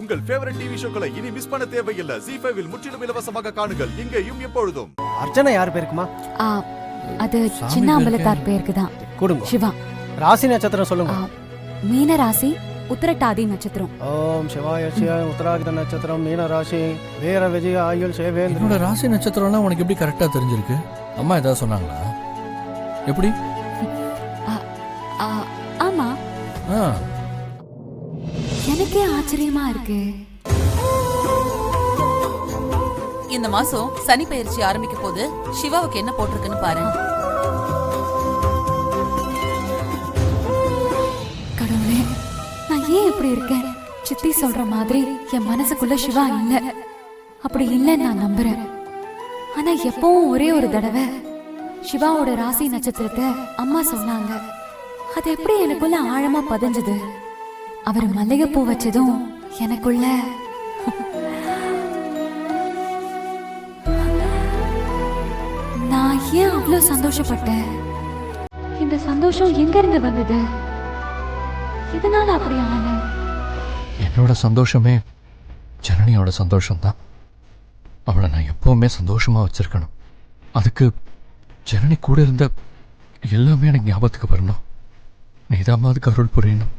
உங்கள் favourite TV ஷோக்களை இனி miss பண்ண தேவையில்லை. ZEE5 இல் முற்றிலும் இலவசமாக காணுங்கள், இங்கேயும் எப்பொழுதும். அர்ச்சனை யார் பேருக்குமா? அது சின்ன அம்பலத்தார் பேருக்கு தான். கொடுங்க. சிவா. ராசி நட்சத்திரம் சொல்லுங்க. மீன ராசி, உத்திரட்டாதி நட்சத்திரம். ஓம் சிவாய சிவாய. உத்தராகித நட்சத்திரம், மீன ராசி, வீர விஜய ஆயுள் சேவேந்திர. என்னோட ராசி நட்சத்திரம்லாம் உனக்கு எப்படி கரெக்டா தெரிஞ்சிருக்கு? அம்மா ஏதாவது சொன்னாங்களா? எப்படி? ஆமா, எனக்கே ஆச்சரியமா இருக்கு. இந்த மாசம் சனி பயிற்சி ஆரம்பிக்க போது சிவாவுக்கு என்ன போட்டிருக்குன்னு பாரு. கடவுளே, நான் ஏன் இப்படி இருக்கேன்? சித்தி சொல்ற மாதிரி என் மனசுக்குள்ள சிவா இல்ல. அப்படி இல்ல நான் நம்புறேன். ஆனா எப்பவும் ஒரே ஒரு தடவை சிவாவோட ராசி நட்சத்திரத்தை அம்மா சொன்னாங்க. அது எப்படி எனக்குள்ள ஆழமா பதிஞ்சது. அவர் மல்லிகைப்பூ வச்சதும் எனக்குள்ள நான் ஏன் அவ்வளவு சந்தோஷப்பட்டேன்? இந்த சந்தோஷம் எங்க இருந்து வந்தது? இதனால அப்படி ஆன? என்னோட சந்தோஷமே ஜனனியோட சந்தோஷம்தான். அவளை நான் எப்பவுமே சந்தோஷமா வச்சிருக்கணும். அதுக்கு ஜனனி கூட இருந்த எல்லாமே எனக்கு ஞாபகத்துக்கு வரணும். நீதாம்மா அதுக்கு அருள் புரியணும்.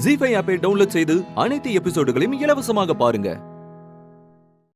ZEE5 ஆப்பை டவுன்லோட் செய்து அனைத்து எபிசோடுகளையும் இலவசமாக பாருங்க.